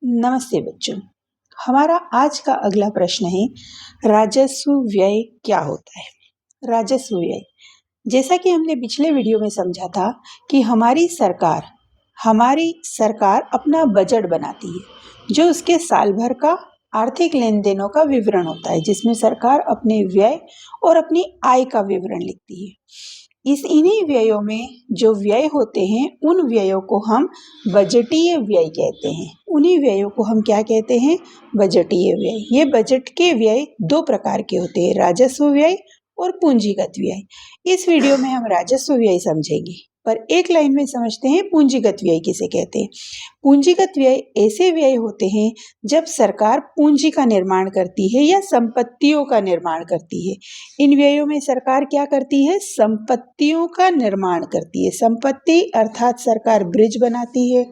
नमस्ते बच्चों। हमारा आज का अगला प्रश्न है, राजस्व व्यय क्या होता है? राजस्व व्यय, जैसा कि हमने पिछले वीडियो में समझा था कि हमारी सरकार अपना बजट बनाती है, जो उसके साल भर का आर्थिक लेन देनों का विवरण होता है, जिसमें सरकार अपने व्यय और अपनी आय का विवरण लिखती है। इन्हीं व्ययों में जो व्यय होते हैं, उन व्ययों को हम बजटीय व्यय कहते हैं। उन्हीं व्ययों को हम क्या कहते हैं? बजटीय व्यय। ये बजट के व्यय दो प्रकार के होते हैं, राजस्व व्यय और पूंजीगत व्यय। इस वीडियो में हम राजस्व व्यय समझेंगे, पर एक लाइन में समझते हैं पूंजीगत व्यय किसे कहते हैं। पूंजीगत व्यय ऐसे व्यय होते हैं जब सरकार पूंजी का निर्माण करती है या संपत्तियों का निर्माण करती है। इन व्ययों में सरकार क्या करती है? संपत्तियों का निर्माण करती है। संपत्ति अर्थात सरकार ब्रिज बनाती है,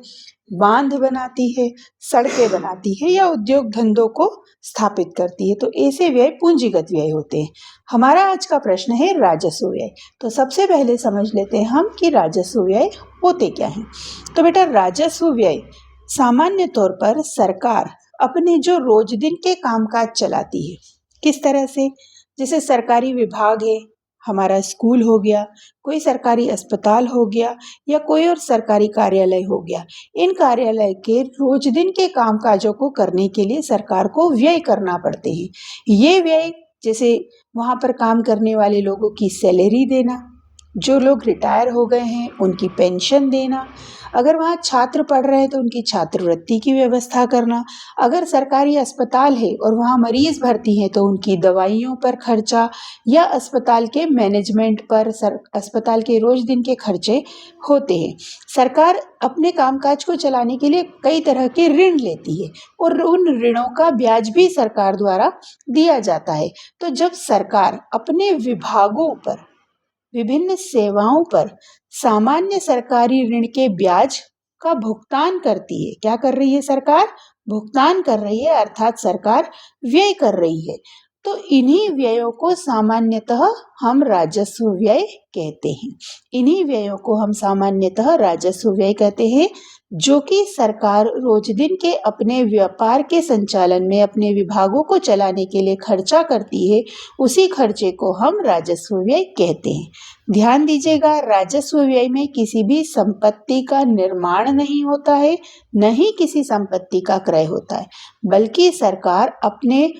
बांध बनाती है, सड़कें बनाती है या उद्योग धंधों को स्थापित करती है। तो ऐसे व्यय पूंजीगत व्यय होते हैं। हमारा आज का प्रश्न है राजस्व व्यय। तो सबसे पहले समझ लेते हैं हम कि राजस्व व्यय होते क्या हैं। तो बेटा, राजस्व व्यय सामान्य तौर पर सरकार अपने जो रोज दिन के कामकाज चलाती है, किस तरह से? जैसे सरकारी विभाग है, हमारा स्कूल हो गया, कोई सरकारी अस्पताल हो गया या कोई और सरकारी कार्यालय हो गया। इन कार्यालय के रोज दिन के कामकाजों को करने के लिए सरकार को व्यय करना पड़ते हैं। ये व्यय जैसे वहाँ पर काम करने वाले लोगों की सैलरी देना, जो लोग रिटायर हो गए हैं उनकी पेंशन देना, अगर वहाँ छात्र पढ़ रहे हैं तो उनकी छात्रवृत्ति की व्यवस्था करना, अगर सरकारी अस्पताल है और वहाँ मरीज भर्ती हैं तो उनकी दवाइयों पर खर्चा या अस्पताल के मैनेजमेंट पर अस्पताल के रोज दिन के खर्चे होते हैं। सरकार अपने कामकाज को चलाने के लिए कई तरह के ऋण लेती है और उन ऋणों का ब्याज भी सरकार द्वारा दिया जाता है। तो जब सरकार अपने विभागों पर, विभिन्न सेवाओं पर सामान्य सरकारी ऋण के ब्याज का भुगतान करती है, क्या कर रही है सरकार? भुगतान कर रही है, अर्थात सरकार व्यय कर रही है। तो इन्हीं व्ययों को सामान्यतः हम राजस्व व्यय कहते हैं। इन्हीं व्ययों को हम सामान्यतः राजस्व व्यय कहते हैं, जो कि सरकार रोज दिन के अपने व्यापार के संचालन में अपने विभागों को चलाने के लिए खर्चा करती है। उसी खर्चे को हम राजस्व व्यय कहते हैं। ध्यान दीजिएगा, राजस्व व्यय में किसी भी संपत्ति का निर्माण नहीं होता है, न ही किसी संपत्ति का क्रय होता है, बल्कि सरकार अपने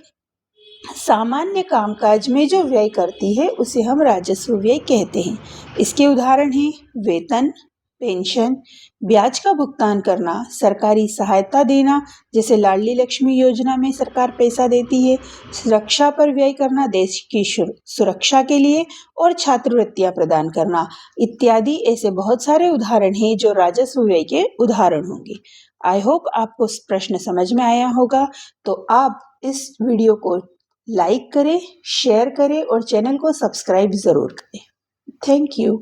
सामान्य कामकाज में जो व्यय करती है उसे हम राजस्व व्यय कहते हैं। इसके उदाहरण हैं वेतन, पेंशन, ब्याज का भुगतान करना, सरकारी सहायता देना, जैसे लाडली लक्ष्मी योजना में सरकार पैसा देती है, सुरक्षा पर व्यय करना देश की सुरक्षा के लिए, और छात्रवृत्तियां प्रदान करना इत्यादि। ऐसे बहुत सारे उदाहरण हैं जो राजस्व व्यय के उदाहरण होंगे। आई होप आपको प्रश्न समझ में आया होगा। तो आप इस वीडियो को लाइक करें, शेयर करें और चैनल को सब्सक्राइब जरूर करें। Thank you.